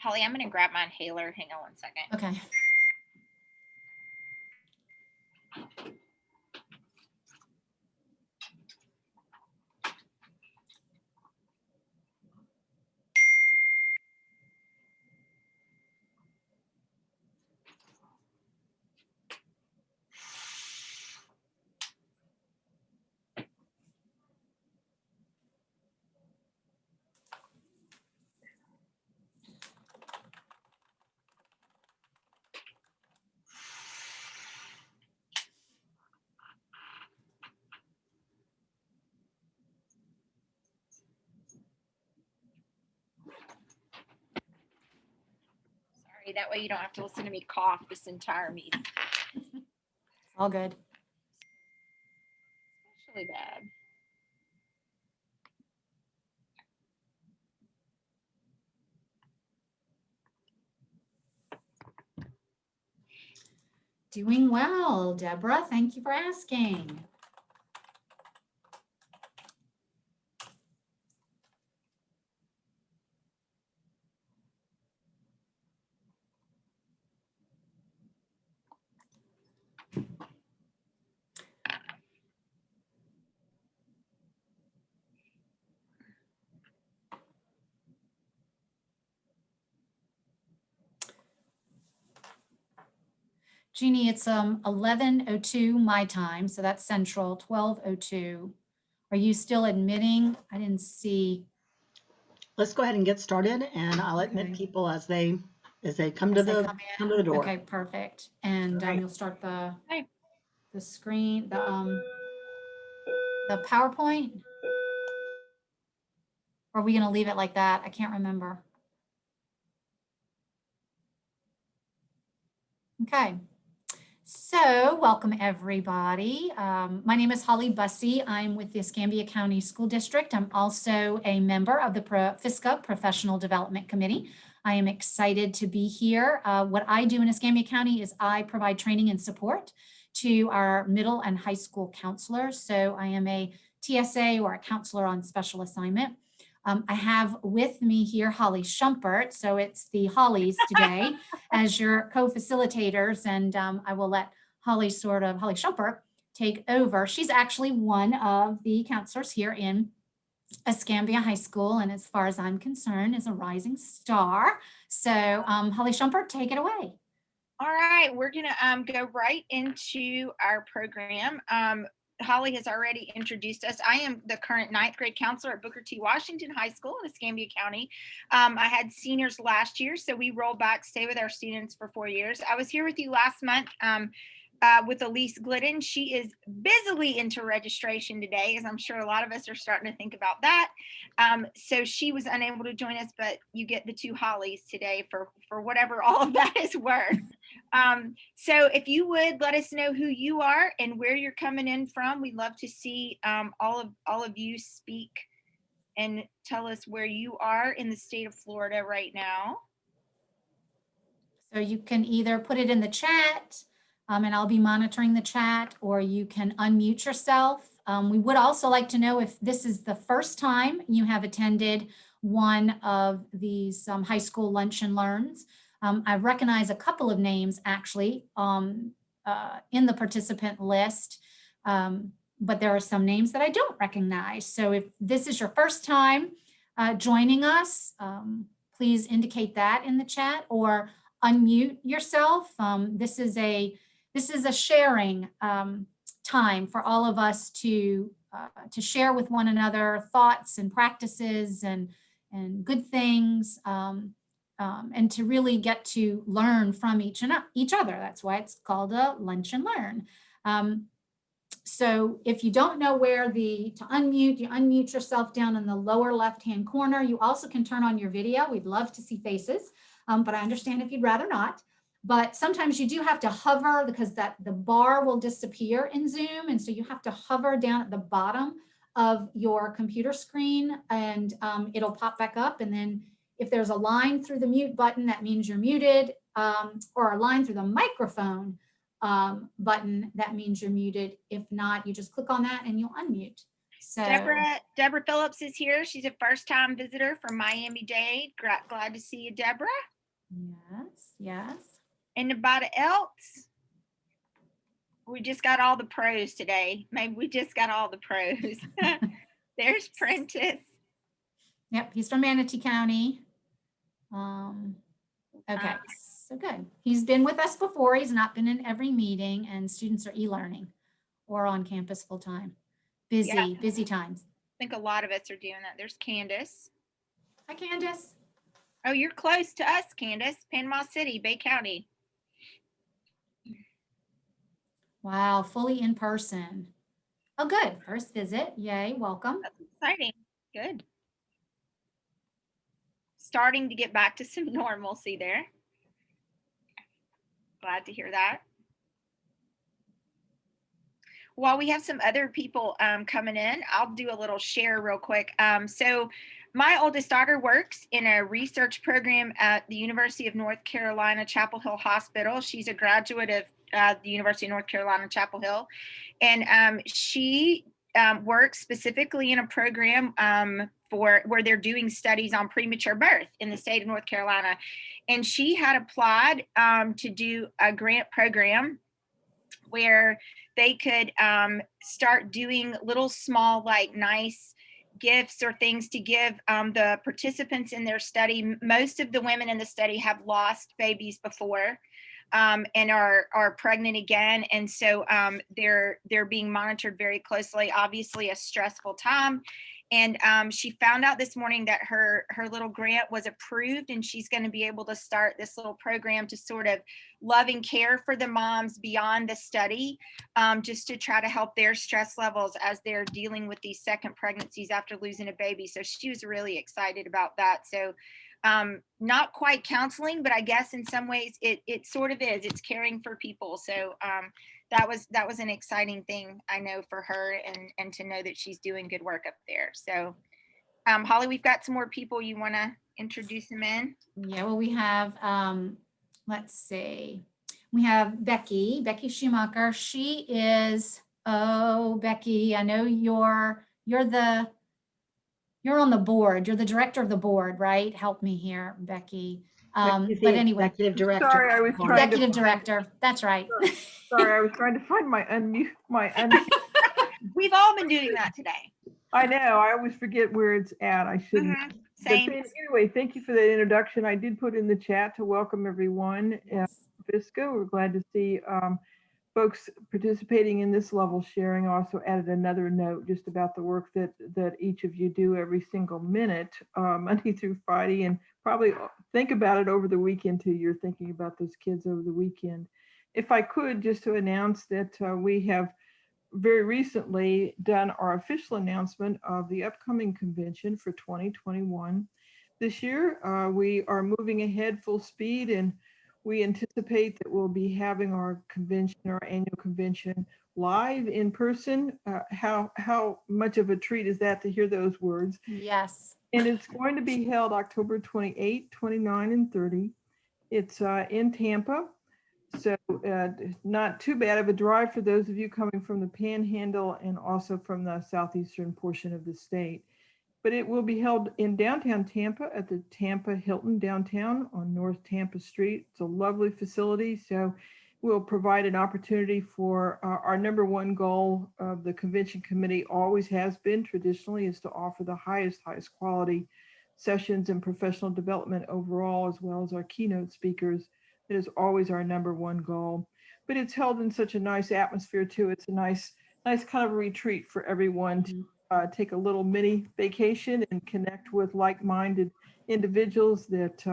Holly, I'm going to grab my inhaler. Hang on 1 second. Okay. Sorry, that way you don't have to listen to me cough this entire meeting. All good. Especially bad. Doing well, Deborah. Thank you for asking. Jeannie, it's 11:02 my time, so that's Central, 12:02. Are you still admitting? I didn't see. Let's go ahead and get started, and I'll admit Okay. people as they come As to they the come in? door. Okay, perfect. And All right. you'll start the Hi. screen, the PowerPoint? Or are we going to leave it like that? I can't remember. Okay. So welcome everybody. My name is Holly Bussey. I'm with the Escambia County School District. I'm also a member of the FISCA Professional Development Committee. I am excited to be here. What I do in Escambia County is I provide training and support to our middle and high school counselors. So I am a TSA or a counselor on special assignment. I have with me here Holly Schumpert, so it's the Hollies today as your co-facilitators, and I will let Holly Schumpert take over. She's actually one of the counselors here in Escambia High School, and as far as I'm concerned, is a rising star. So Holly Schumpert, take it away. All right, we're going to go right into our program. Holly has already introduced us. I am the current 9th grade counselor at Booker T. Washington High School in Escambia County. I had seniors last year, so we rolled back, stay with our students for 4 years. I was here with you last month with Elise Glidden. She is busily into registration today, as I'm sure a lot of us are starting to think about that. So she was unable to join us, but you get the two Hollies today for whatever all of that is worth. So if you would let us know who you are and where you're coming in from, we'd love to see all of you speak and tell us where you are in the state of Florida right now. So you can either put it in the chat, and I'll be monitoring the chat, or you can unmute yourself. We would also like to know if this is the first time you have attended one of these high school lunch and learns. I recognize a couple of names actually in the participant list, but there are some names that I don't recognize. So if this is your first time joining us, please indicate that in the chat or unmute yourself. This is a sharing time for all of us to share with one another thoughts and practices and good things. And to really get to learn from each other. That's why it's called a lunch and learn. So if you don't know where to unmute, you unmute yourself down in the lower left-hand corner. You also can turn on your video. We'd love to see faces, but I understand if you'd rather not. But sometimes you do have to hover because the bar will disappear in Zoom. And so you have to hover down at the bottom of your computer screen and it'll pop back up. And then if there's a line through the mute button, that means you're muted, or a line through the microphone button, that means you're muted. If not, you just click on that and you'll unmute. So Deborah Phillips is here. She's a first-time visitor from Miami-Dade. Glad to see you, Deborah. Yes, yes. Anybody else? We just got all the pros today. Maybe we just got all the pros. There's Prentice. Yep, he's from Manatee County. Okay, so good. He's been with us before. He's not been in every meeting, and students are e-learning or on campus full time. Busy, busy times. I think a lot of us are doing that. There's Candace. Hi, Candace. Oh, you're close to us, Candace. Panama City, Bay County. Wow, fully in person. Oh, good. First visit. Yay, welcome. That's exciting. Good. Starting to get back to some normalcy there. Glad to hear that. While we have some other people coming in, I'll do a little share real quick. So my oldest daughter works in a research program at the University of North Carolina, Chapel Hill Hospital. She's a graduate of the University of North Carolina, Chapel Hill. And she works specifically in a program for where they're doing studies on premature birth in the state of North Carolina. And she had applied to do a grant program where they could start doing little small, like nice gifts or things to give the participants in their study. Most of the women in the study have lost babies before and are pregnant again. And so they're being monitored very closely, obviously a stressful time. And she found out this morning that her little grant was approved, and she's going to be able to start this little program to sort of love and care for the moms beyond the study, just to try to help their stress levels as they're dealing with these second pregnancies after losing a baby. So she was really excited about that. So not quite counseling, but I guess in some ways it sort of is. It's caring for people. So that was an exciting thing, I know, for her, and to know that she's doing good work up there. So Holly, we've got some more people. You want to introduce them in? Yeah, well, we have, let's see, we have Becky Schumacher. She is, oh, Becky, I know you're on the board. You're the director of the board, right? Help me here, Becky. Becky's the But anyway, Executive Director. Sorry, I was trying to executive find- director. That's right. Sorry, I was trying to find my unmute. We've all been doing that today. I know. I always forget where it's at. I shouldn't. Mhm. But Same. anyway, thank you for that introduction. I did put in the chat to welcome everyone. Yes. Visco, we're glad to see folks participating in this level sharing. Also added another note just about the work that each of you do every single minute, Monday through Friday, and probably think about it over the weekend too. You're thinking about those kids over the weekend. If I could, just to announce that we have very recently done our official announcement of the upcoming convention for 2021. This year, we are moving ahead full speed, and we anticipate that we'll be having our convention, our annual convention, live in person. How much of a treat is that to hear those words? Yes. And it's going to be held October 28, 29, and 30. It's in Tampa. So not too bad of a drive for those of you coming from the Panhandle and also from the southeastern portion of the state. But it will be held in downtown Tampa at the Tampa Hilton downtown on North Tampa Street. It's a lovely facility. So we'll provide an opportunity for our number one goal of the convention committee always has been traditionally is to offer the highest quality sessions and professional development overall, as well as our keynote speakers. It is always our number one goal, but it's held in such a nice atmosphere too. It's a nice kind of a retreat for everyone to take a little mini vacation and connect with like-minded individuals that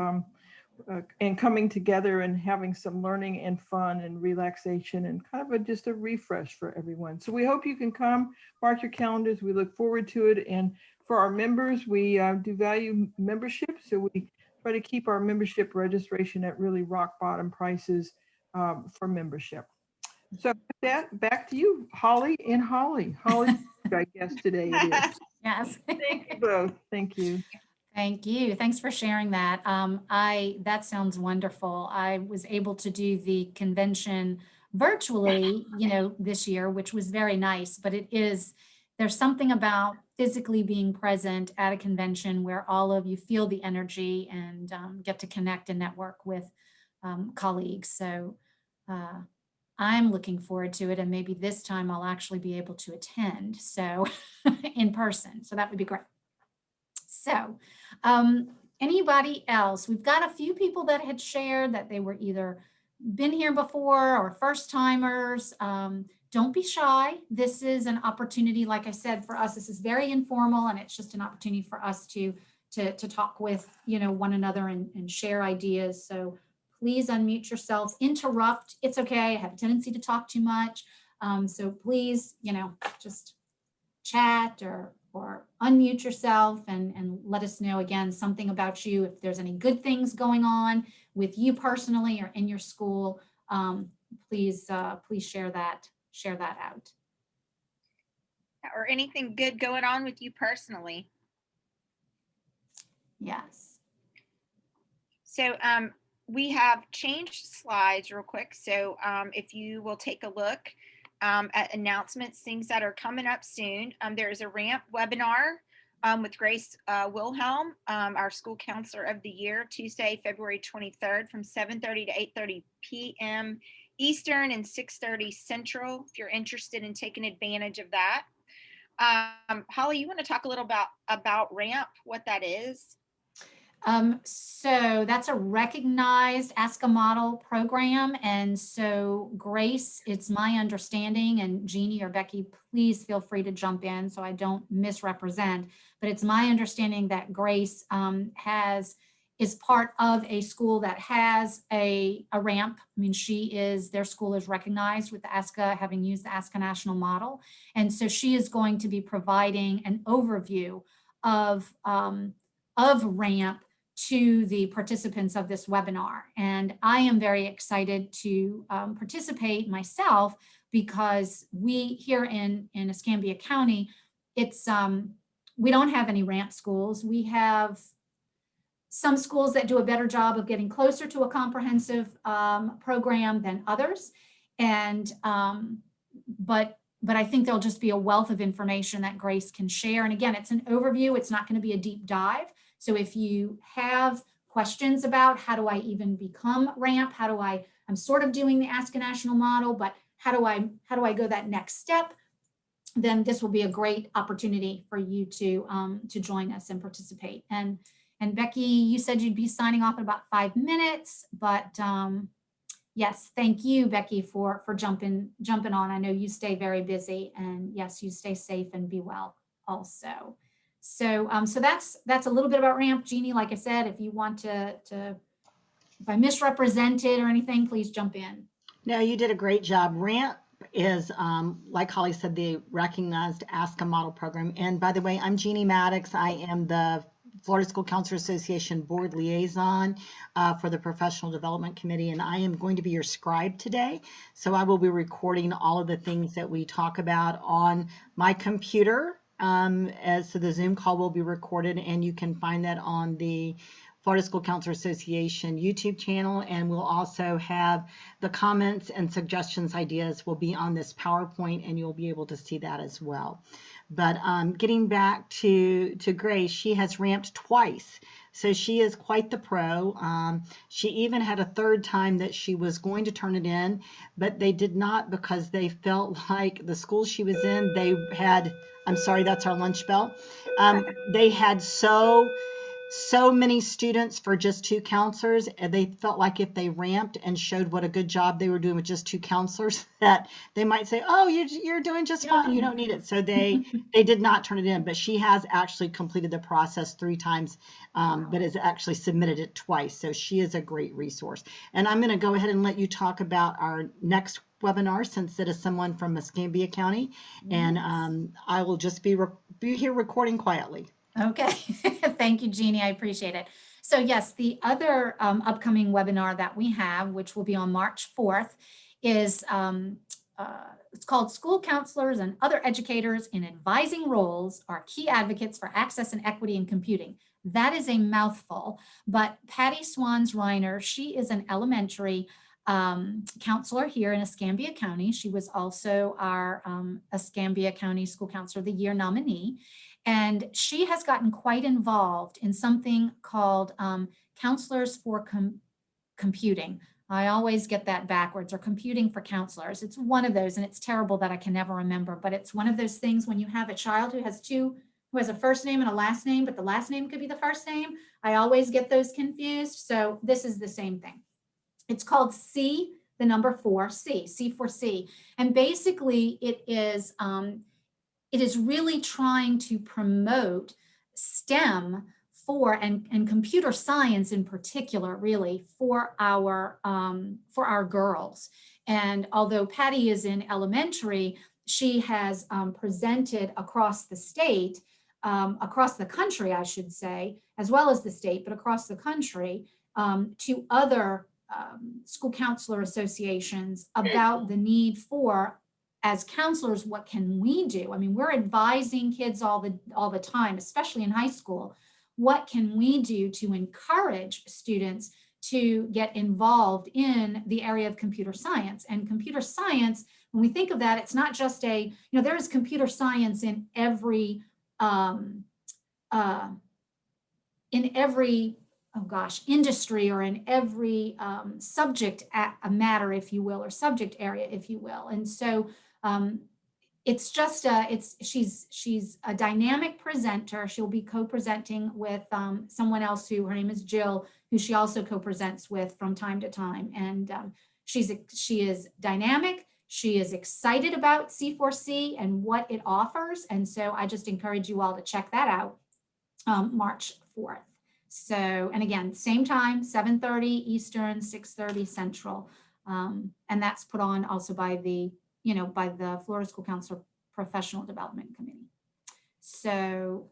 and coming together and having some learning and fun and relaxation and kind of just a refresh for everyone. So we hope you can come, mark your calendars. We look forward to it. And for our members, we do value membership. So we try to keep our membership registration at really rock bottom prices for membership. So with that, back to you, Holly and Holly. Holly, I guess today it is. Yes. Thank you both. Thank you. Thank you. Thanks for sharing that. That sounds wonderful. I was able to do the convention virtually, this year, which was very nice, but it is there's something about physically being present at a convention where all of you feel the energy and get to connect and network with colleagues. So I'm looking forward to it. And maybe this time I'll actually be able to attend. So in person. So that would be great. So anybody else? We've got a few people that had shared that they were either been here before or first timers. Don't be shy. This is an opportunity, like I said, for us. This is very informal, and it's just an opportunity for us to talk with one another and share ideas. So please unmute yourselves. Interrupt. It's okay. I have a tendency to talk too much. So please, just chat or unmute yourself and let us know again something about you. If there's any good things going on with you personally or in your school, please share that out. Or anything good going on with you personally. Yes. So we have changed slides real quick. So if you will take a look at announcements, things that are coming up soon. There is a RAMP webinar with Grace Wilhelm, our school counselor of the year, Tuesday, February 23rd from 7:30 to 8:30 p.m. Eastern and 6:30 Central, if you're interested in taking advantage of that. Holly, you want to talk a little about RAMP, what that is? So that's a recognized Ask a Model program. And so Grace, it's my understanding, and Jeannie or Becky, please feel free to jump in so I don't misrepresent, but it's my understanding that Grace is part of a school that has a RAMP. I mean, their school is recognized with the ASCA, having used the ASCA national model. And so she is going to be providing an overview of RAMP to the participants of this webinar. And I am very excited to participate myself, because we here in Escambia County, we don't have any RAMP schools. We have some schools that do a better job of getting closer to a comprehensive program than others. And but I think there'll just be a wealth of information that Grace can share. And again, it's an overview. It's not going to be a deep dive. So if you have questions about how do I even become RAMP, I'm sort of doing the Ask a National model, but how do I go that next step? Then this will be a great opportunity for you to join us and participate. And Becky, you said you'd be signing off in about 5 minutes, but yes, thank you, Becky, for jumping on. I know you stay very busy, and yes, you stay safe and be well also. So that's a little bit about RAMP. Jeannie, like I said, if you want if I misrepresented or anything, please jump in. No, you did a great job. RAMP is, like Holly said, the recognized Ask a Model program. And by the way, I'm Jeannie Maddox. I am the Florida School Counselor Association Board Liaison for the Professional Development Committee, and I am going to be your scribe today. So I will be recording all of the things that we talk about on my computer. So the Zoom call will be recorded, and you can find that on the Florida School Counselor Association YouTube channel. And we'll also have the comments and suggestions, ideas will be on this PowerPoint, and you'll be able to see that as well. But getting back to Grace, she has ramped twice. So she is quite the pro. She even had a third time that she was going to turn it in, but they did not, because they felt like the school she was in, they had, I'm sorry, that's our lunch bell. They had so many students for just 2 counselors, and they felt like if they ramped and showed what a good job they were doing with just 2 counselors, that they might say, oh, you're doing just fine, you don't need it. So they did not turn it in, but she has actually completed the process 3 times, but has actually submitted it twice. So she is a great resource. And I'm going to go ahead and let you talk about our next webinar, since it is someone from Escambia County, and I will just be here recording quietly. Okay, thank you, Jeannie. I appreciate it. So yes, the other upcoming webinar that we have, which will be on March 4th, is it's called School Counselors and Other Educators in Advising Roles are Key Advocates for Access and Equity in Computing. That is a mouthful, but Patty Swans Reiner, she is an elementary counselor here in Escambia County. She was also our Escambia County School Counselor of the Year nominee. And she has gotten quite involved in something called Counselors for Computing. I always get that backwards, or Computing for Counselors. It's one of those, and it's terrible that I can never remember, but it's one of those things when you have a child who has a first name and a last name, but the last name could be the first name. I always get those confused. So this is the same thing. It's called C, the number 4, C for C. And basically it is really trying to promote STEM and computer science in particular, really, for our girls. And although Patty is in elementary, she has presented across the state, across the country, I should say, as well as the state, but across the country, to other school counselor associations about the need for, as counselors, what can we do? I mean, we're advising kids all the time, especially in high school. What can we do to encourage students to get involved in the area of computer science? And computer science, when we think of that, it's not just there is computer science in every industry, or in every subject matter, if you will, or subject area, if you will. And so it's just she's a dynamic presenter. She'll be co-presenting with someone else who, her name is Jill, who she also co-presents with from time to time. And she is dynamic. She is excited about C4C and what it offers. And so I just encourage you all to check that out March 4th. So, and again, same time, 7:30 Eastern, 6:30 Central. And that's put on also by the Florida School Counselor Professional Development Committee. So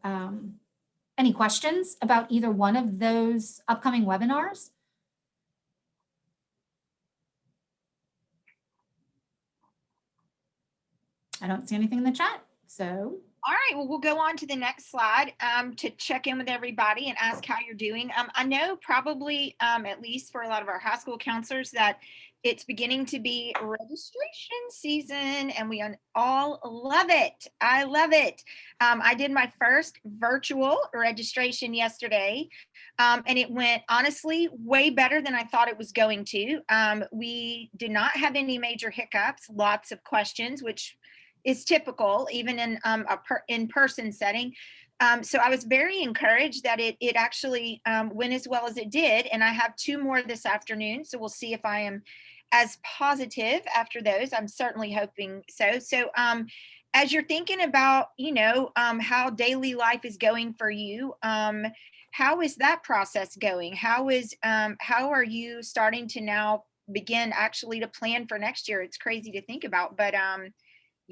any questions about either one of those upcoming webinars? I don't see anything in the chat, so. All right, well, we'll go on to the next slide to check in with everybody and ask how you're doing. I know probably, at least for a lot of our high school counselors, that it's beginning to be registration season, and we all love it. I love it. I did my first virtual registration yesterday, and it went, honestly, way better than I thought it was going to. We did not have any major hiccups, lots of questions, which is typical even in in-person setting. So I was very encouraged that it actually went as well as it did. And I have 2 more this afternoon. So we'll see if I am as positive after those. I'm certainly hoping so. So as you're thinking about, how daily life is going for you, how is that process going? How are you starting to now begin actually to plan for next year? It's crazy to think about, but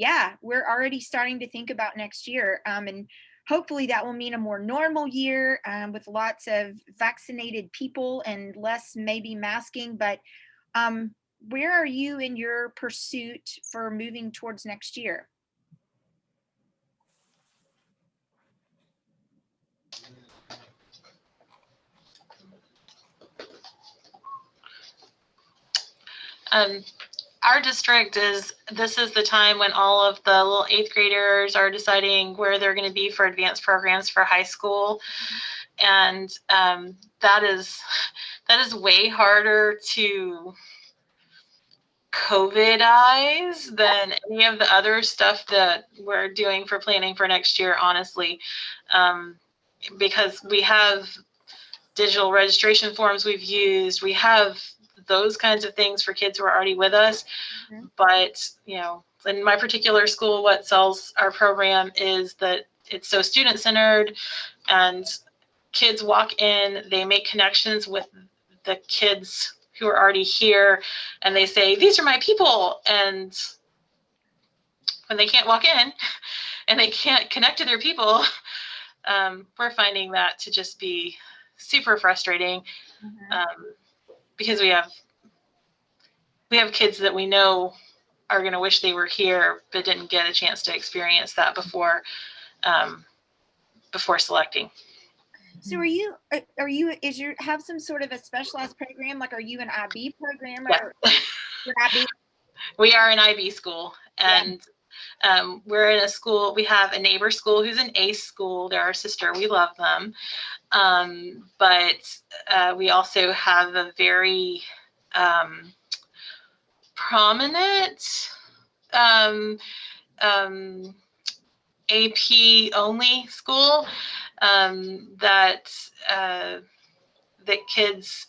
yeah, we're already starting to think about next year. And hopefully that will mean a more normal year with lots of vaccinated people and less maybe masking. But where are you in your pursuit for moving towards next year? Our district this is the time when all of the little 8th graders are deciding where they're going to be for advanced programs for high school. And that is way harder to COVIDize than any of the other stuff that we're doing for planning for next year, honestly, because we have digital registration forms we've used. We have those kinds of things for kids who are already with us. Mm-hmm. But, in my particular school, what sells our program is that it's so student-centered, and kids walk in, they make connections with the kids who are already here, and they say, these are my people. And when they can't walk in and they can't connect to their people, we're finding that to just be super frustrating. Mm-hmm. Because we have kids that we know are going to wish they were here, but didn't get a chance to experience that before selecting. So is your have some sort of a specialized program? Like, are you an IB program Yeah. or your IB? We are an IB school, Yeah. and we're in a school. We have a neighbor school who's an ACE school. They're our sister. We love them. But we also have a very prominent AP only school that kids.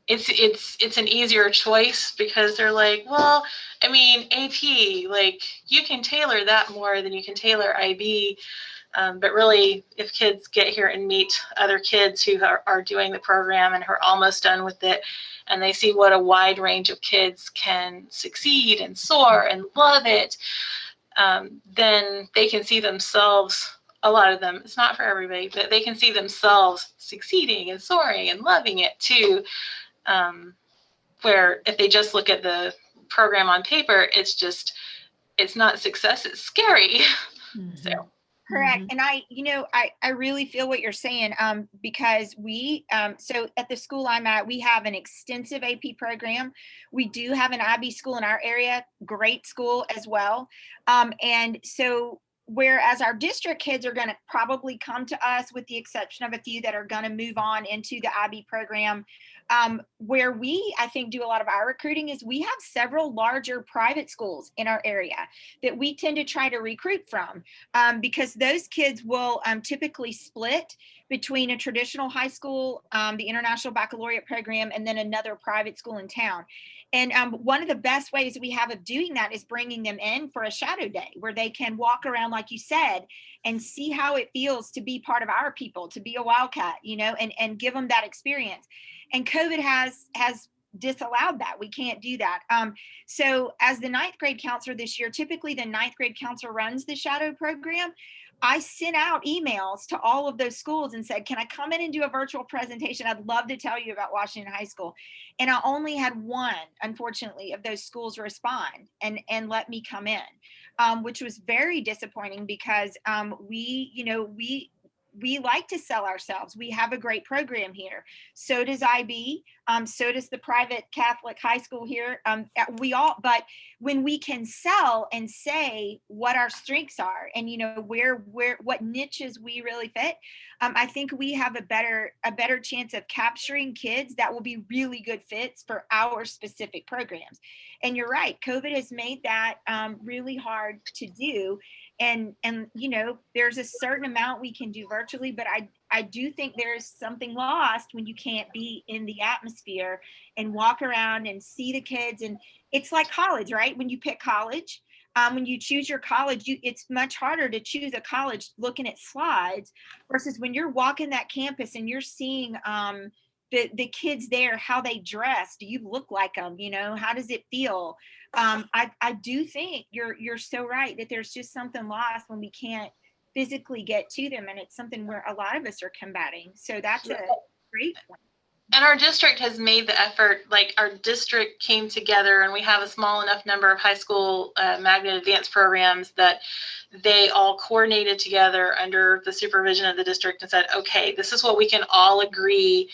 It's an easier choice because they're like, well, I mean, AP, like, you can tailor that more than you can tailor IB. But really, if kids get here and meet other kids who are doing the program and who are almost done with it, and they see what a wide range of kids can succeed and soar and love it, then they can see themselves, a lot of them, it's not for everybody, but they can see themselves succeeding and soaring and loving it too. Where if they just look at the program on paper, it's not success, it's scary. So. Correct. And I really feel what you're saying, because so at the school I'm at, we have an extensive AP program. We do have an IB school in our area, great school as well. And so whereas our district kids are going to probably come to us, with the exception of a few that are going to move on into the IB program, where we, I think, do a lot of our recruiting is we have several larger private schools in our area that we tend to try to recruit from, because those kids will typically split between a traditional high school, the International Baccalaureate program, and then another private school in town. And one of the best ways we have of doing that is bringing them in for a shadow day where they can walk around, like you said, and see how it feels to be part of our people, to be a Wildcat, and give them that experience. And COVID has disallowed that. We can't do that. So as the ninth grade counselor this year, typically the ninth grade counselor runs the shadow program. I sent out emails to all of those schools and said, can I come in and do a virtual presentation? I'd love to tell you about Washington High School. And I only had one, unfortunately, of those schools respond and let me come in, which was very disappointing because we like to sell ourselves. We have a great program here. So does IB. So does the private Catholic high school here. But when we can sell and say what our strengths are and what niches we really fit, I think we have a better chance of capturing kids that will be really good fits for our specific programs. And you're right, COVID has made that really hard to do. And there's a certain amount we can do virtually, but I do think there's something lost when you can't be in the atmosphere and walk around and see the kids. And it's like college, right? When you pick college, when you choose your college, it's much harder to choose a college looking at slides versus when you're walking that campus and you're seeing the kids there, how they dress. Do you look like them? How does it feel? I do think you're so right that there's just something lost when we can't physically get to them, and it's something where a lot of us are combating. So that's a great point. And our district has made the effort. Like, our district came together, and we have a small enough number of high school magnet advanced programs that they all coordinated together under the supervision of the district and said, okay, this is what we can all agree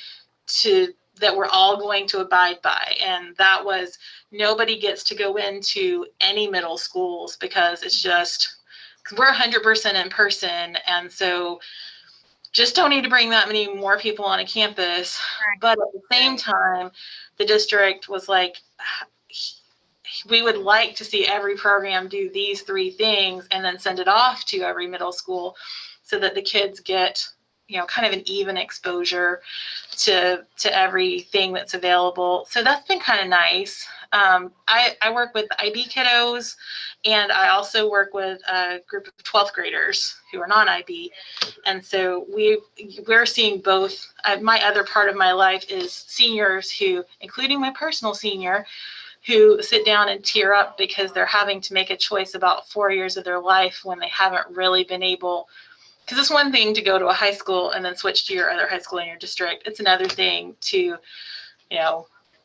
to, that we're all going to abide by. And that was, nobody gets to go into any middle schools because it's just, we're 100% in person. And so just don't need to bring that many more people on a campus. But at the same time, the district was like, we would like to see every program do these 3 things and then send it off to every middle school so that the kids get, kind of an even exposure to everything that's available. So that's been kind of nice. I work with IB kiddos, and I also work with a group of 12th graders who are non-IB. And so we're seeing both. My other part of my life is seniors who, including my personal senior, who sit down and tear up because they're having to make a choice about 4 years of their life when they haven't really been able. Because it's one thing to go to a high school and then switch to your other high school in your district. It's another thing to,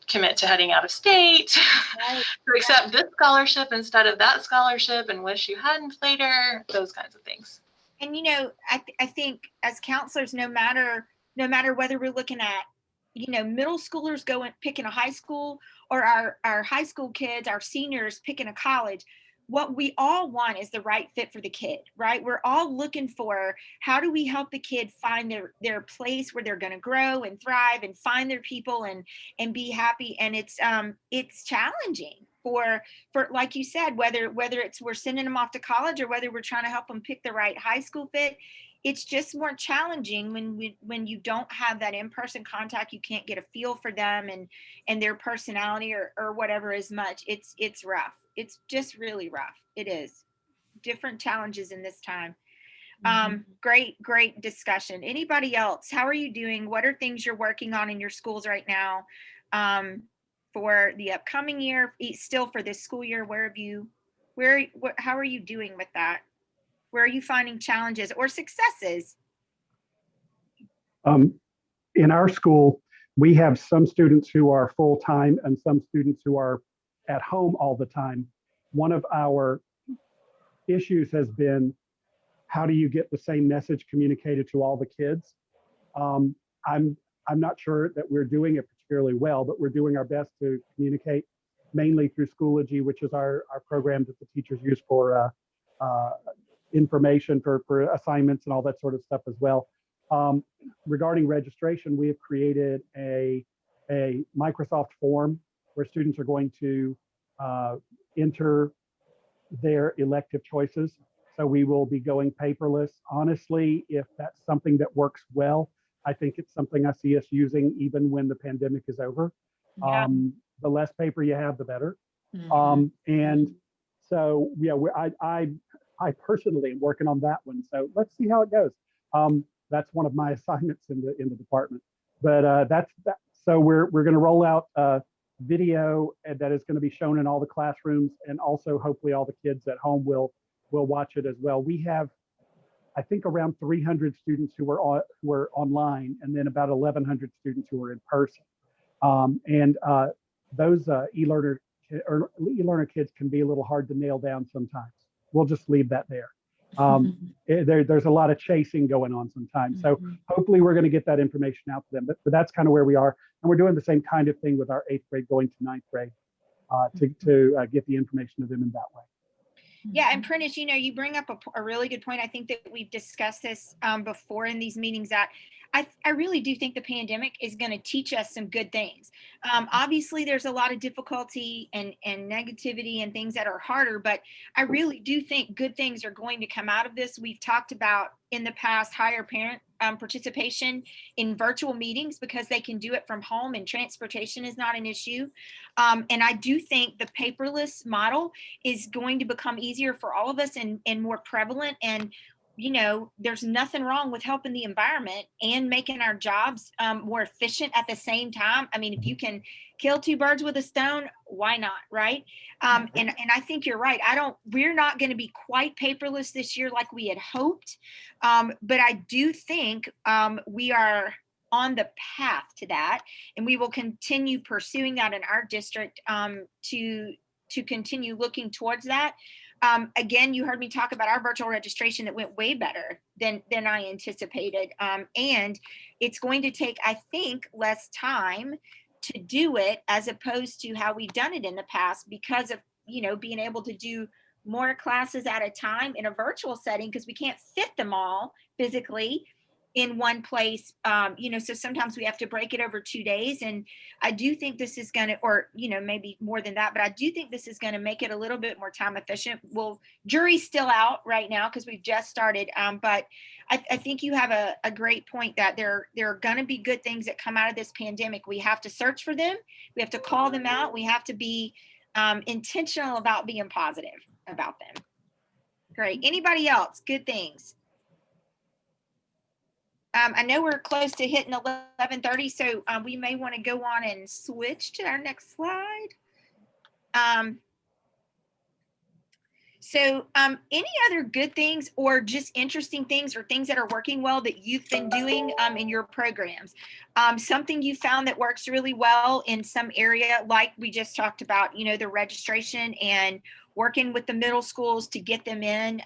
commit to heading out of state, Right. to accept this scholarship instead of that scholarship and wish you hadn't later, those kinds of things. And I think as counselors, no matter whether we're looking at middle schoolers going picking a high school, or our high school kids, our seniors picking a college, what we all want is the right fit for the kid, right? We're all looking for, how do we help the kid find their place where they're going to grow and thrive and find their people and be happy. And it's challenging for like you said, whether it's we're sending them off to college or whether we're trying to help them pick the right high school fit. It's just more challenging when you don't have that in-person contact. You can't get a feel for them and their personality or whatever as much. It's rough. It's just really rough. It is. Different challenges in this time. Great discussion. Anybody else? How are you doing? What are things you're working on in your schools right now for the upcoming year, still for this school year? How are you doing with that? Where are you finding challenges or successes? In our school, we have some students who are full-time and some students who are at home all the time. One of our issues has been, how do you get the same message communicated to all the kids? I'm not sure that we're doing it particularly well, but we're doing our best to communicate, mainly through Schoology, which is our program that the teachers use for information for assignments and all that sort of stuff as well. Regarding registration, we have created a Microsoft form where students are going to enter their elective choices. So we will be going paperless. Honestly, if that's something that works well, I think it's something I see us using even when the pandemic is over. Yeah. The less paper you have, the better. Mhm. And so, yeah, I personally am working on that one. So let's see how it goes. That's one of my assignments in the department. But that's that. So we're going to roll out video that is going to be shown in all the classrooms, and also hopefully all the kids at home will watch it as well. We have, I think, around 300 students who are online, and then about 1,100 students who are in person. Those e-learner kids can be a little hard to nail down sometimes. We'll just leave that there. There's a lot of chasing going on sometimes. So hopefully we're going to get that information out to them. But that's kind of where we are. And we're doing the same kind of thing with our 8th grade going to 9th grade to get the information to them in that way. Yeah, and Prentice, you bring up a really good point. I think that we've discussed this before in these meetings, that I really do think the pandemic is going to teach us some good things. Obviously, there's a lot of difficulty and negativity and things that are harder, but I really do think good things are going to come out of this. We've talked about in the past higher parent participation in virtual meetings because they can do it from home and transportation is not an issue. And I do think the paperless model is going to become easier for all of us and more prevalent. And there's nothing wrong with helping the environment and making our jobs more efficient at the same time. I mean, if you can kill two birds with a stone, why not, right? And I think you're right. We're not going to be quite paperless this year like we had hoped. But I do think we are on the path to that, and we will continue pursuing that in our district to continue looking towards that. Again, you heard me talk about our virtual registration that went way better than I anticipated. And it's going to take, I think, less time to do it as opposed to how we've done it in the past because of, being able to do more classes at a time in a virtual setting because we can't fit them all physically in one place. So sometimes we have to break it over 2 days. And I do think this is going to, or, maybe more than that, but I do think this is going to make it a little bit more time efficient. Well, jury's still out right now because we've just started. But I think you have a great point that there are going to be good things that come out of this pandemic. We have to search for them. We have to call them out. We have to be intentional about being positive about them. Great. Anybody else? Good things. I know we're close to hitting 11:30, so we may want to go on and switch to our next slide. So, any other good things or just interesting things or things that are working well that you've been doing in your programs? Something you found that works really well in some area, like we just talked about, the registration and working with the middle schools to get them in.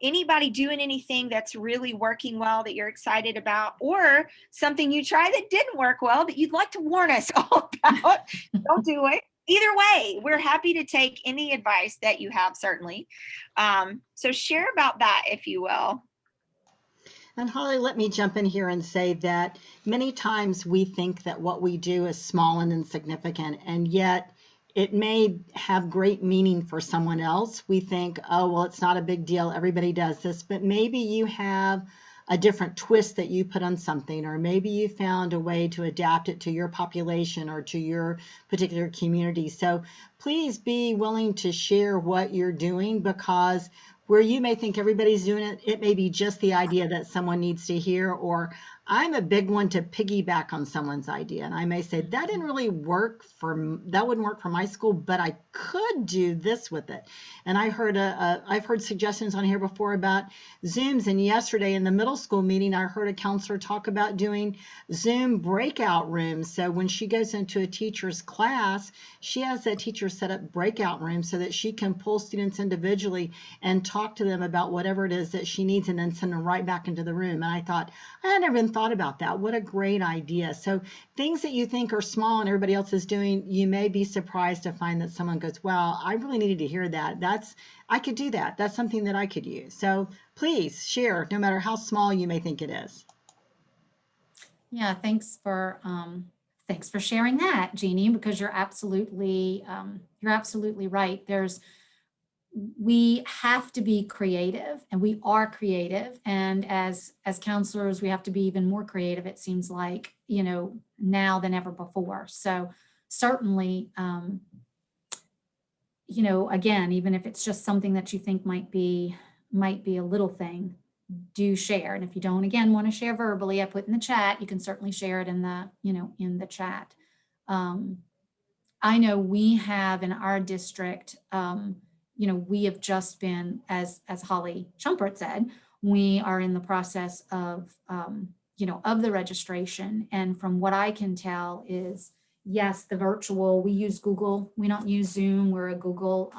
Anybody doing anything that's really working well that you're excited about, or something you tried that didn't work well that you'd like to warn us all about? Don't do it. Either way, we're happy to take any advice that you have, certainly. So share about that, if you will. And Holly, let me jump in here and say that many times we think that what we do is small and insignificant, and yet it may have great meaning for someone else. We think, oh, well, it's not a big deal. Everybody does this, but maybe you have a different twist that you put on something, or maybe you found a way to adapt it to your population or to your particular community. So please be willing to share what you're doing, because where you may think everybody's doing it, it may be just the idea that someone needs to hear, or I'm a big one to piggyback on someone's idea. And I may say, that didn't really work that wouldn't work for my school, but I could do this with it. And I've heard suggestions on here before about Zooms. And yesterday in the middle school meeting, I heard a counselor talk about doing Zoom breakout rooms. So when she goes into a teacher's class, she has that teacher set up breakout rooms so that she can pull students individually and talk to them about whatever it is that she needs, and then send them right back into the room. And I thought, I had never even thought about that. What a great idea. So things that you think are small and everybody else is doing, you may be surprised to find that someone goes, wow, I really needed to hear that. I could do that. That's something that I could use. So please share, no matter how small you may think it is. Yeah, thanks for sharing that, Jeannie, because you're absolutely right. We have to be creative, and we are creative. And as counselors, we have to be even more creative, it seems like, now than ever before. So certainly, again, even if it's just something that you think might be a little thing, do share. And if you don't, again, want to share verbally, I put in the chat, you can certainly share it in the chat. I know we have in our district, we have just been, as Holly Chumpert said, we are in the process of the registration. And from what I can tell is, yes, the virtual, we use Google, we don't use Zoom. We're a Google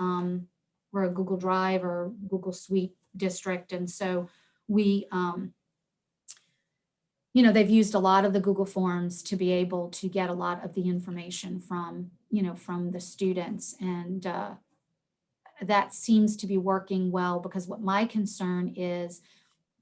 Drive or Google Suite district. And so we, they've used a lot of the Google Forms to be able to get a lot of the information from the students. And that seems to be working well, because what my concern is,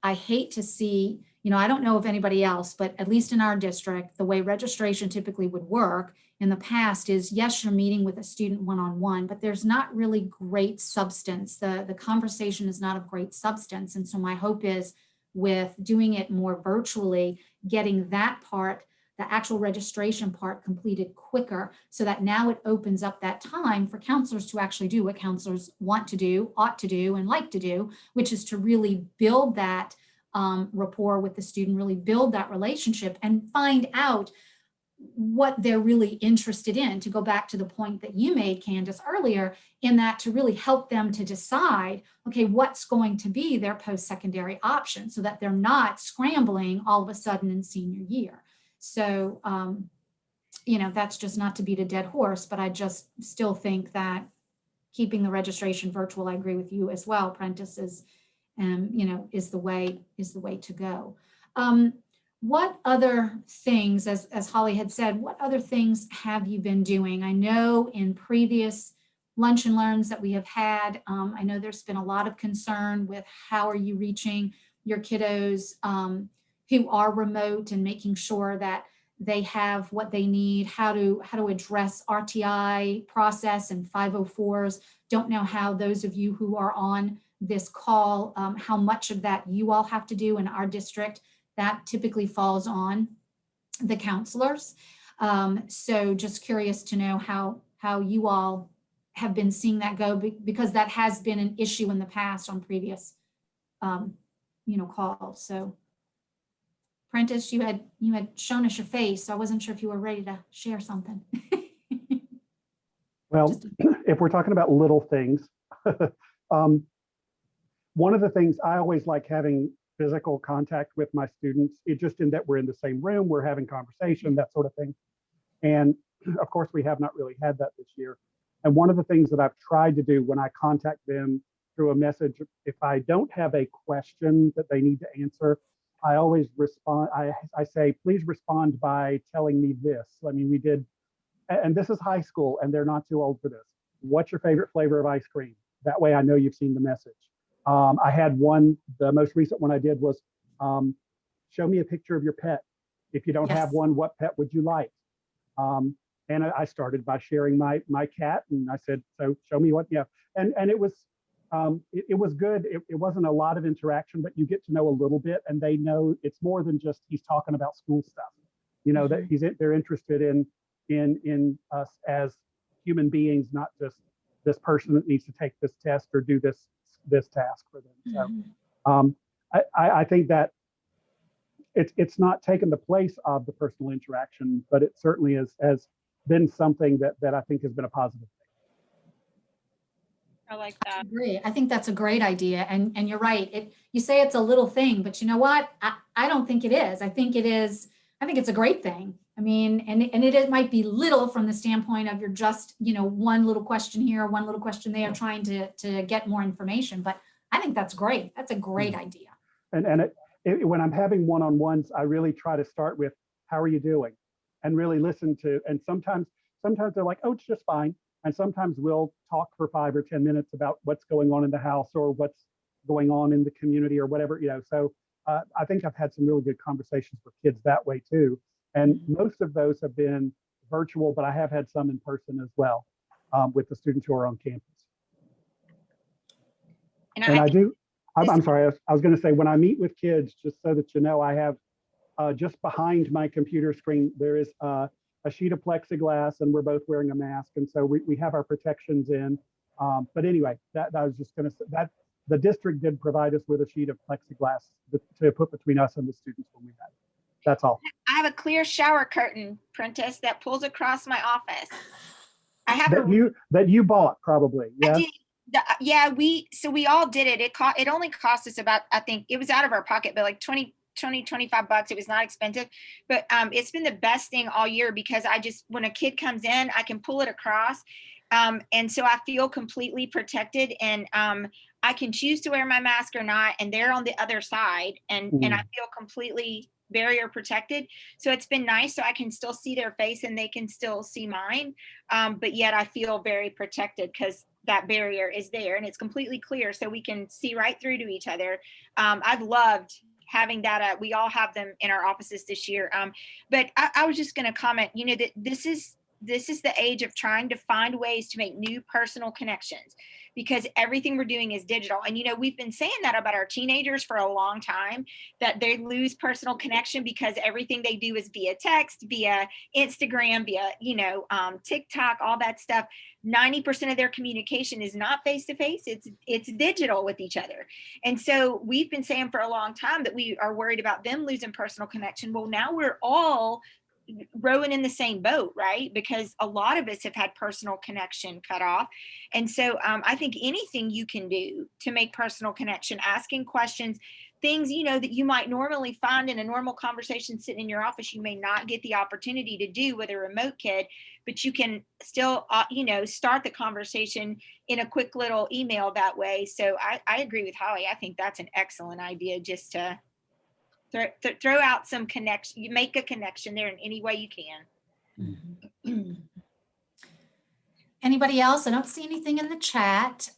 I hate to see, I don't know if anybody else, but at least in our district, the way registration typically would work in the past is, yes, you're meeting with a student one-on-one, but there's not really great substance. The conversation is not of great substance. And so my hope is, with doing it more virtually, getting that part, the actual registration part, completed quicker, so that now it opens up that time for counselors to actually do what counselors want to do, ought to do, and like to do, which is to really build that rapport with the student, really build that relationship, and find out what they're really interested in, to go back to the point that you made, Candace, earlier, in that to really help them to decide, okay, what's going to be their post-secondary option, so that they're not scrambling all of a sudden in senior year. So, that's just not to beat a dead horse, but I just still think that keeping the registration virtual, I agree with you as well, Prentice, is the way to go. What other things, as Holly had said, what other things have you been doing? I know in previous lunch and learns that we have had, I know there's been a lot of concern with how are you reaching your kiddos who are remote, and making sure that they have what they need, how to address RTI process and 504s. Don't know how those of you who are on this call, how much of that you all have to do in our district. That typically falls on the counselors. So just curious to know how you all have been seeing that go, because that has been an issue in the past on previous calls. So Prentice, you had shown us your face, so I wasn't sure if you were ready to share something. Well, if we're talking about little things, One of the things I always like having physical contact with my students, it just in that we're in the same room, we're having conversation, that sort of thing. And of course, we have not really had that this year. And one of the things that I've tried to do when I contact them through a message, if I don't have a question that they need to answer, I always respond. I say, please respond by telling me this. I mean, we did, and this is high school and they're not too old for this. What's your favorite flavor of ice cream? That way I know you've seen the message. I had one, the most recent one I did was, show me a picture of your pet. If you don't have one, what pet would you like? And I started by sharing my cat, and I said, so show me what you have. And it was good. It wasn't a lot of interaction, but you get to know a little bit, and they know it's more than just he's talking about school stuff. You know, that they're interested in us as human beings, not just this person that needs to take this test or do this task for them. So I think that it's not taken the place of the personal interaction, but it certainly has been something that I think has been a positive thing. I like that. I agree. I think that's a great idea. And you're right. You say it's a little thing, but you know what? I don't think it is. I think it's a great thing. I mean, and it might be little from the standpoint of you're just, one little question here, one little question there, trying to get more information. But I think that's great. That's a great idea. And when I'm having one-on-ones, I really try to start with, how are you doing? And really listen to, and sometimes they're like, oh, it's just fine. And sometimes we'll talk for 5 or 10 minutes about what's going on in the house or what's going on in the community or whatever, So I think I've had some really good conversations with kids that way too. And most of those have been virtual, but I have had some in person as well with the students who are on campus. And I'm sorry, I was going to say, when I meet with kids, just so that you know, I have just behind my computer screen, there is a sheet of plexiglass, and we're both wearing a mask. And so we have our protections in. But anyway, that I was just going to say that the district did provide us with a sheet of plexiglass to put between us and the students when we met. That's all. I have a clear shower curtain, Prentice, that pulls across my office. I have that you bought probably. Yeah. Yeah, we all did it. It only cost us about, I think it was out of our pocket, but like $25. It was not expensive, but it's been the best thing all year, because when a kid comes in, I can pull it across. And so I feel completely protected, and I can choose to wear my mask or not, and they're on the other side, and I feel completely barrier protected. So it's been nice, so I can still see their face and they can still see mine, but yet I feel very protected because that barrier is there and it's completely clear, so we can see right through to each other. I've loved having that. We all have them in our offices this year. But I was just going to comment, that this is the age of trying to find ways to make new personal connections, because everything we're doing is digital. And, we've been saying that about our teenagers for a long time, that they lose personal connection because everything they do is via text, via Instagram, via, TikTok, all that stuff. 90% of their communication is not face-to-face. It's digital with each other. And so we've been saying for a long time that we are worried about them losing personal connection. Well, now we're all rowing in the same boat, right? Because a lot of us have had personal connection cut off. And so I think anything you can do to make personal connection, asking questions, things, that you might normally find in a normal conversation sitting in your office, you may not get the opportunity to do with a remote kid, but you can still, start the conversation in a quick little email that way. So I agree with Holly. I think that's an excellent idea, just to throw out some connection. You make a connection there in any way you can. Anybody else? I don't see anything in the chat.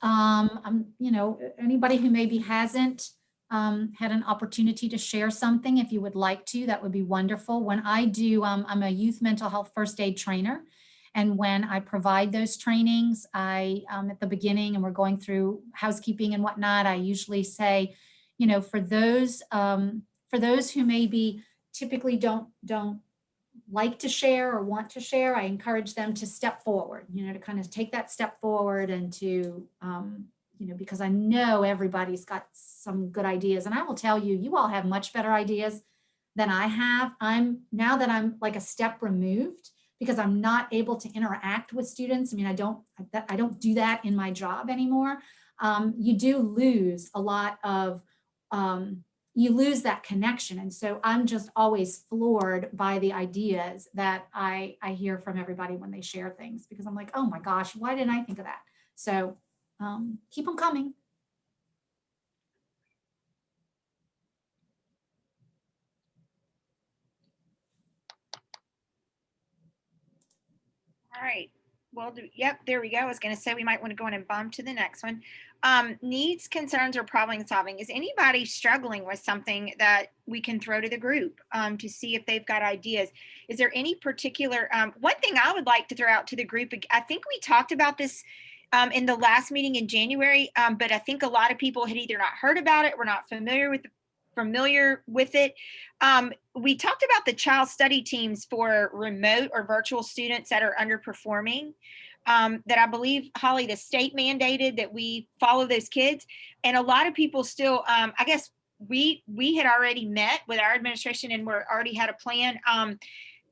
Anybody who maybe hasn't had an opportunity to share something, if you would like to, that would be wonderful. When I do, I'm a youth mental health first aid trainer. And when I provide those trainings, I at the beginning, and we're going through housekeeping and whatnot, I usually say, for those who maybe typically don't like to share or want to share, I encourage them to step forward, to kind of take that step forward and to, because I know everybody's got some good ideas. And I will tell you, you all have much better ideas than I have. Now that I'm like a step removed, because I'm not able to interact with students. I mean, I don't do that in my job anymore. you do lose a lot of, you lose that connection. And so I'm just always floored by the ideas that I hear from everybody when they share things, because I'm like, oh my gosh, why didn't I think of that? So keep them coming. All right. Well, yep, there we go. I was going to say we might want to go in and bump to the next one. Needs, concerns, or problem solving. Is anybody struggling with something that we can throw to the group to see if they've got ideas? Is there any particular, one thing I would like to throw out to the group, I think we talked about this in the last meeting in January, but I think a lot of people had either not heard about it, were not familiar with it. We talked about the child study teams for remote or virtual students that are underperforming, that I believe, Holly, the state mandated that we follow those kids. And a lot of people still, I guess we had already met with our administration and we're already had a plan.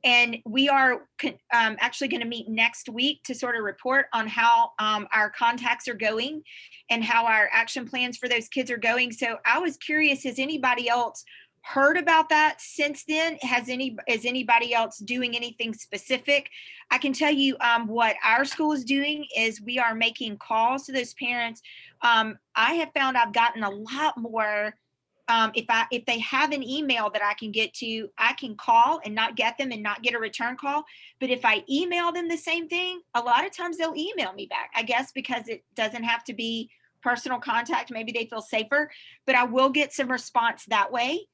And we are actually going to meet next week to sort of report on how our contacts are going and how our action plans for those kids are going. So I was curious, has anybody else heard about that since then? Is anybody else doing anything specific? I can tell you what our school is doing is we are making calls to those parents. I have found I've gotten a lot more. If they have an email that I can get to, I can call and not get them and not get a return call. But if I email them the same thing, a lot of times they'll email me back, I guess, because it doesn't have to be personal contact. Maybe they feel safer, but I will get some response that way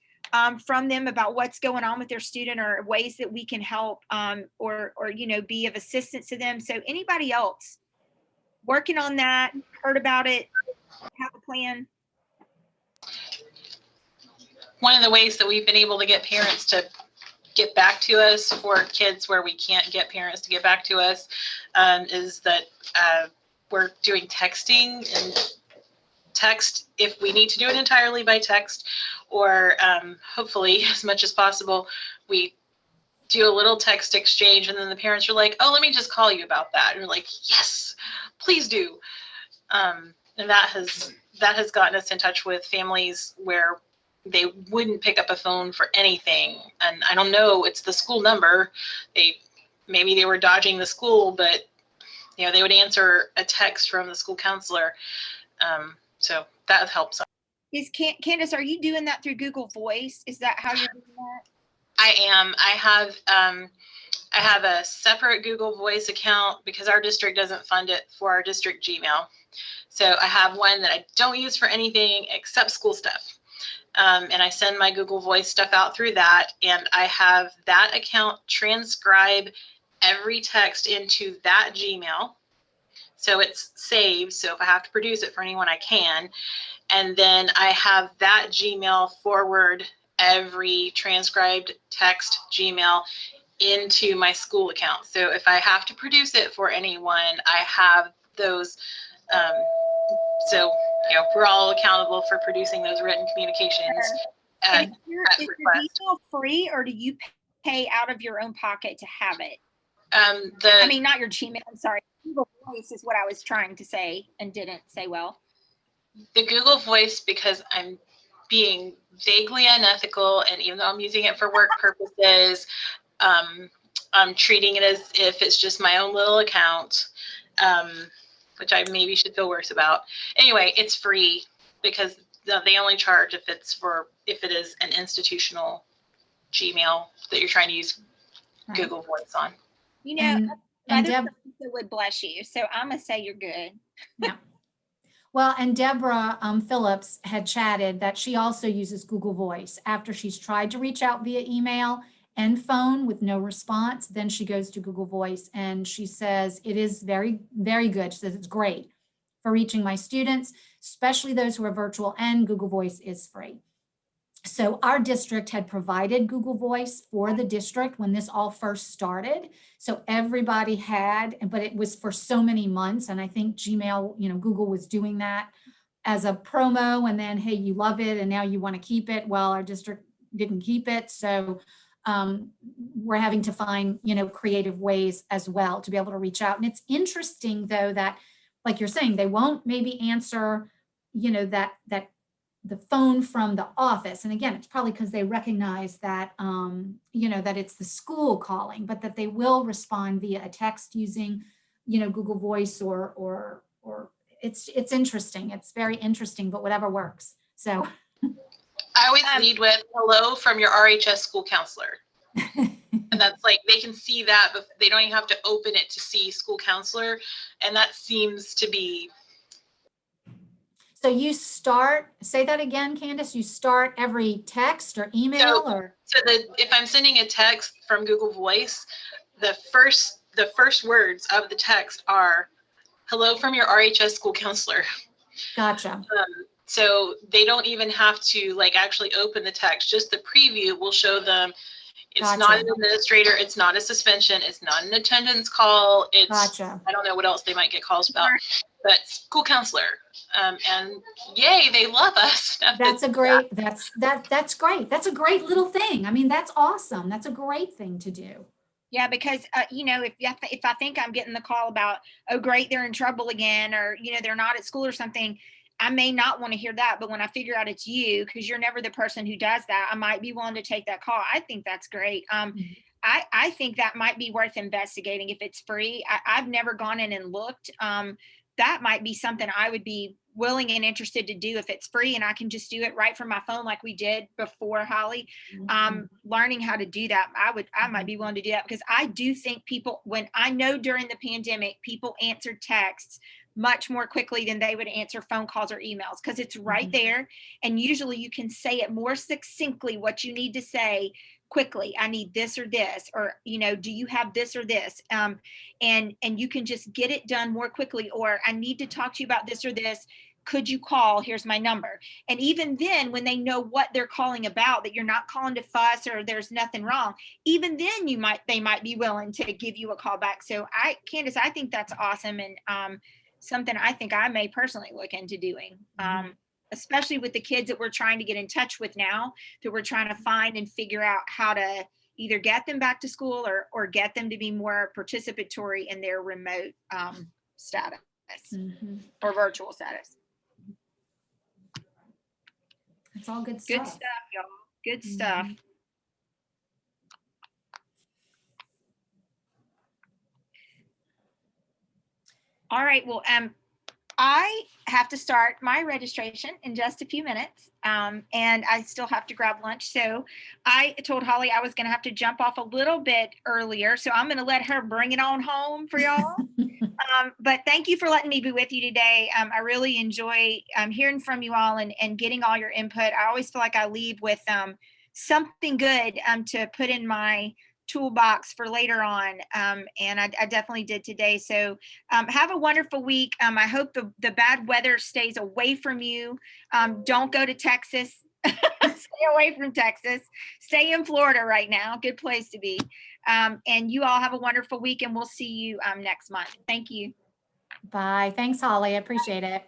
from them about what's going on with their student or ways that we can help or be of assistance to them. So anybody else working on that, heard about it, have a plan? One of the ways that we've been able to get parents to get back to us for kids where we can't get parents to get back to us is that we're doing texting and text if we need to do it entirely by text, or hopefully as much as possible, we do a little text exchange and then the parents are like, oh, let me just call you about that. And we're like, yes, please do. And that has gotten us in touch with families where they wouldn't pick up a phone for anything. And I don't know, it's the school number. Maybe they were dodging the school, but they would answer a text from the school counselor. So that helps. Candace, are you doing that through Google Voice? Is that how you're doing that? I am. I have a separate Google Voice account because our district doesn't fund it for our district Gmail. So I have one that I don't use for anything except school stuff. And I send my Google Voice stuff out through that. And I have that account transcribe every text into that Gmail. So it's saved. So if I have to produce it for anyone, I can. And then I have that Gmail forward every transcribed text Gmail into my school account. So if I have to produce it for anyone, I have those. So we're all accountable for producing those written communications. Is your Gmail free, or do you pay out of your own pocket to have it? I mean, not your Gmail. I'm sorry. Google Voice is what I was trying to say and didn't say well. The Google Voice, because I'm being vaguely unethical, and even though I'm using it for work purposes, I'm treating it as if it's just my own little account, which I maybe should feel worse about. Anyway, it's free because they only charge if it is an institutional Gmail that you're trying to use Google Voice on. And Deb would bless you, so I'm gonna say you're good. Yeah. Well, and Deborah Phillips had chatted that she also uses Google Voice after she's tried to reach out via email and phone with no response. Then she goes to Google Voice and she says it is very, very good. She says it's great for reaching my students, especially those who are virtual, and Google Voice is free. So our district had provided Google Voice for the district when this all first started. So everybody had, but it was for so many months. And I think Gmail, Google was doing that as a promo, and then, hey, you love it and now you want to keep it. Well, our district didn't keep it. So we're having to find, creative ways as well to be able to reach out. And it's interesting though, that like you're saying, they won't maybe answer, that the phone from the office. And again, it's probably because they recognize that, that it's the school calling, but that they will respond via a text using, Google Voice or it's interesting. It's very interesting, but whatever works. So I always lead with hello from your RHS school counselor. And that's like, they can see that, but they don't even have to open it to see school counselor. And that seems to be. So you say that again, Candace, you start every text or email if I'm sending a text from Google Voice, the first words of the text are hello from your RHS school counselor. Gotcha. So they don't even have to like actually open the text, just the preview will show them it's Gotcha. not an administrator, it's not a suspension, it's not an attendance call, it's Gotcha. I don't know what else they might get calls about, but school counselor. And yay, they love us. That's great. That's great. That's a great little thing. I mean, that's awesome. That's a great thing to do. Yeah, because if I think I'm getting the call about, oh great, they're in trouble again, or they're not at school or something, I may not want to hear that. But when I figure out it's you, because you're never the person who does that, I might be willing to take that call. I think that's great. I think that might be worth investigating if it's free. I've never gone in and looked. That might be something I would be willing and interested to do if it's free and I can just do it right from my phone like we did before, Holly. Learning how to do that, I might be willing to do that, because I do think people, when I know during the pandemic, people answered texts much more quickly than they would answer phone calls or emails, because it's right there. And usually you can say it more succinctly what you need to say quickly. I need this or this, or, do you have this or this? And you can just get it done more quickly. Or I need to talk to you about this or this. Could you call? Here's my number. And even then, when they know what they're calling about, that you're not calling to fuss or there's nothing wrong, even then they might be willing to give you a call back. So Candace, I think that's awesome. And something I think I may personally look into doing. Especially with the kids that we're trying to get in touch with now, that we're trying to find and figure out how to either get them back to school or get them to be more participatory in their remote status or virtual status. It's all good stuff. Good stuff, y'all. Good stuff. All right. Well, I have to start my registration in just a few minutes, and I still have to grab lunch. So I told Holly I was going to have to jump off a little bit earlier. So I'm going to let her bring it on home for y'all. But thank you for letting me be with you today. I really enjoy hearing from you all and getting all your input. I always feel like I leave with something good to put in my toolbox for later on. And I definitely did today. So have a wonderful week. I hope the bad weather stays away from you. Don't go to Texas. Stay away from Texas. Stay in Florida right now. Good place to be. And you all have a wonderful week, and we'll see you next month. Thank you. Bye. Thanks, Holly. I appreciate it.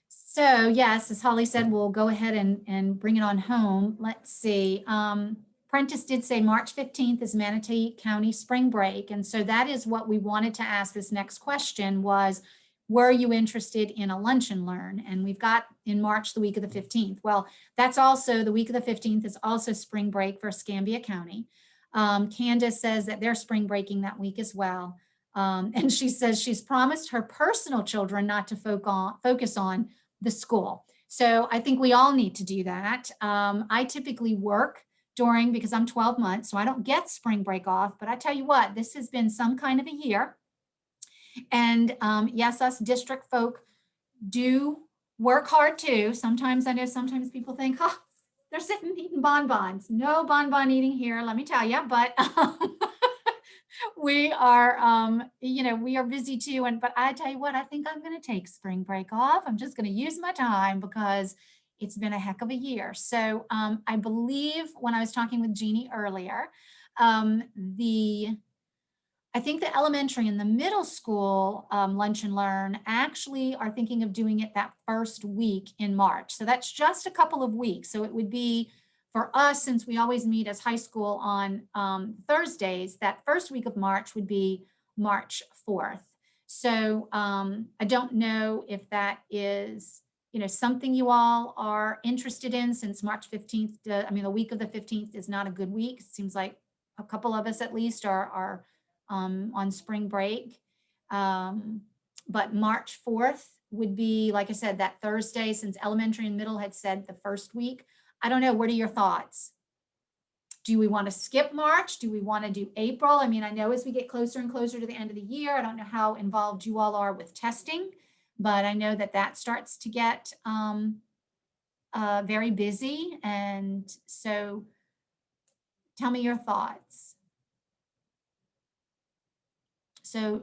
So yes, as Holly said, we'll go ahead and bring it on home. Let's see. Prentice did say March 15th is Manatee County spring break. And so that is what we wanted to ask this next question was, were you interested in a lunch and learn? And we've got in March, the week of the 15th. Well, that's also the week of the 15th is also spring break for Escambia County. Candace says that they're spring breaking that week as well. And she says she's promised her personal children not to focus on the school. So I think we all need to do that. I typically work because I'm 12 months, so I don't get spring break off. But I tell you what, this has been some kind of a year. And yes, us district folk do work hard too. Sometimes I know people think, oh, they're sitting eating bonbons. No bonbon eating here, let me tell you. But we are, we are busy too. But I tell you what, I think I'm going to take spring break off. I'm just going to use my time because it's been a heck of a year. So I believe when I was talking with Genie earlier, I think the elementary and the middle school lunch and learn actually are thinking of doing it that first week in March. So that's just a couple of weeks. So it would be for us, since we always meet as high school on Thursdays, that first week of March would be March 4th. So I don't know if that is, something you all are interested in, since March 15th, the week of the 15th is not a good week. It seems like a couple of us at least are on spring break. But March 4th would be, like I said, that Thursday, since elementary and middle had said the first week. I don't know. What are your thoughts? Do we want to skip March? Do we want to do April? I mean, I know as we get closer and closer to the end of the year, I don't know how involved you all are with testing, but I know that starts to get very busy. And so tell me your thoughts. So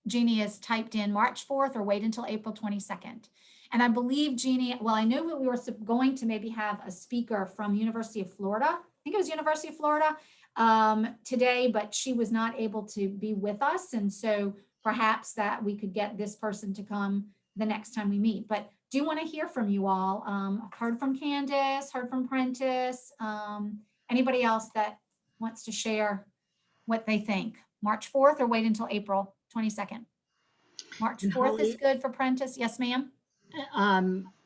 Jeannie has typed in March 4th or wait until April 22nd. And I believe Jeannie, well, I know that we were going to maybe have a speaker from University of Florida. I think it was University of Florida today, but she was not able to be with us. And so perhaps that we could get this person to come the next time we meet. But do want to hear from you all. I've heard from Candace, heard from Prentice. Anybody else that wants to share what they think? March 4th or wait until April 22nd? March And 4th is Holly, good for Prentice. Yes, ma'am.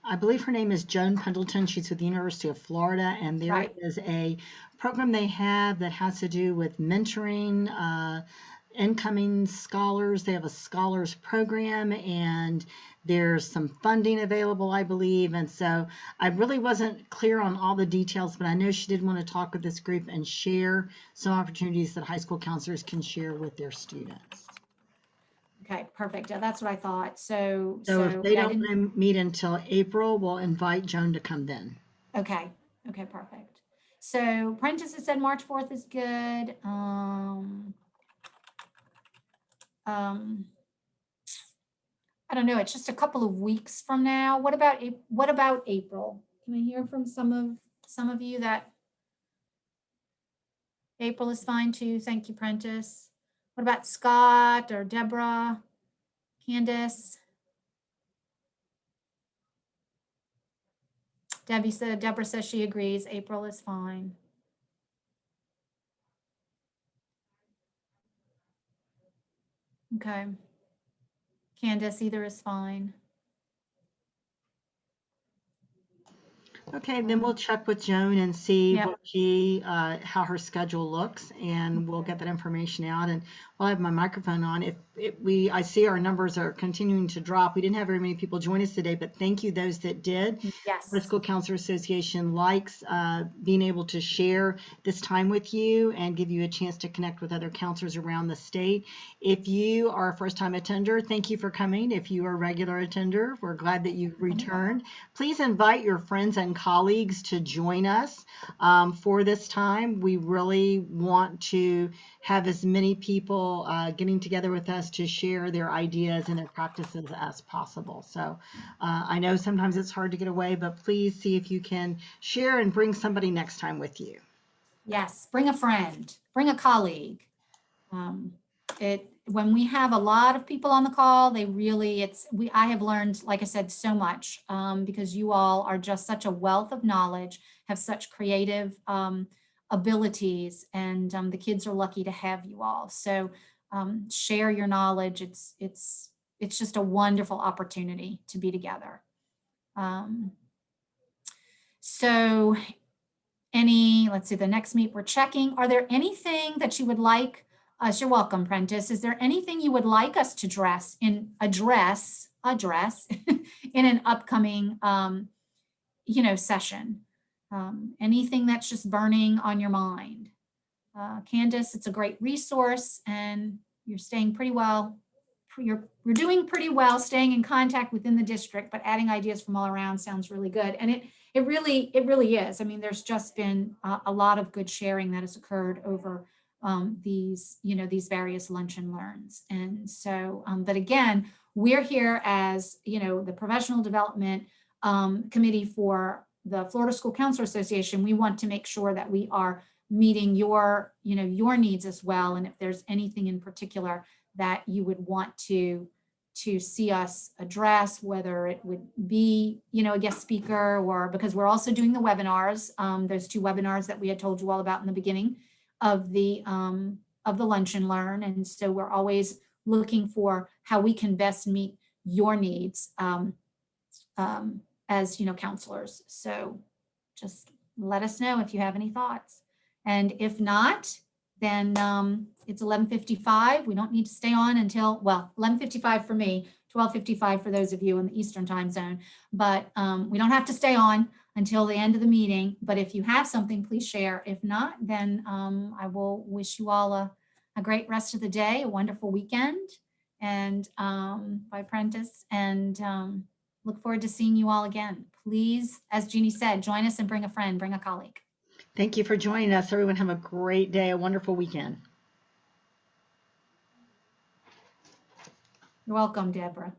I believe her name is Joan Pendleton. She's with the University of Florida, and there Right. is a program they have that has to do with mentoring incoming scholars. They have a scholars program, and there's some funding available, I believe. And so I really wasn't clear on all the details, but I know she did want to talk with this group and share some opportunities that high school counselors can share with their students. Okay, perfect. Yeah, that's what I thought. So So if they I don't didn't, meet until April, we'll invite Joan to come then. okay, perfect. So Prentice has said March 4th is good. I don't know. It's just a couple of weeks from now. What about April? Can I hear from some of you that April is fine too? Thank you, Prentice. What about Scott or Deborah, Candace? Deborah says she agrees. April is fine. Okay. Candace, either is fine. Okay, then we'll check with Joan and see Yep. what how her schedule looks, and we'll get that information out. And I'll have my microphone on. I see our numbers are continuing to drop. We didn't have very many people join us today, but thank you those that did. Yes. The School Counselor Association likes being able to share this time with you and give you a chance to connect with other counselors around the state. If you are a first-time attender, thank you for coming. If you are a regular attender, we're glad that you've returned. Please invite your friends and colleagues to join us for this time. We really want to have as many people getting together with us to share their ideas and their practices as possible. So I know sometimes it's hard to get away, but please see if you can share and bring somebody next time with you. Yes, bring a friend, bring a colleague. When we have a lot of people on the call, I have learned, like I said, so much because you all are just such a wealth of knowledge, have such creative abilities, and the kids are lucky to have you all. So share your knowledge. It's just a wonderful opportunity to be together. So let's see, the next meet we're checking. Are there anything that you would like us, you're welcome, Prentice. Is there anything you would like us to address in an upcoming, session? Anything that's just burning on your mind? Candace, it's a great resource, and you're staying pretty well. You're doing pretty well staying in contact within the district, but adding ideas from all around sounds really good. And it really is. I mean, there's just been a lot of good sharing that has occurred over these various lunch and learns. And so, but again, we're here as, the professional development committee for the Florida School Counselor Association. We want to make sure that we are meeting your needs as well. And if there's anything in particular that you would want to see us address, whether it would be, a guest speaker, or because we're also doing the webinars, those 2 webinars that we had told you all about in the beginning of the lunch and learn. And so we're always looking for how we can best meet your needs as, counselors. So just let us know if you have any thoughts. And if not, then it's 11:55. We don't need to stay on until, 11:55 for me, 12:55 for those of you in the Eastern time zone. But we don't have to stay on until the end of the meeting. But if you have something, please share. If not, then I will wish you all a great rest of the day, a wonderful weekend, and by Prentice, and look forward to seeing you all again. Please, as Jeannie said, join us and bring a friend, bring a colleague. Thank you for joining us. Everyone have a great day, a wonderful weekend. You're welcome, Deborah.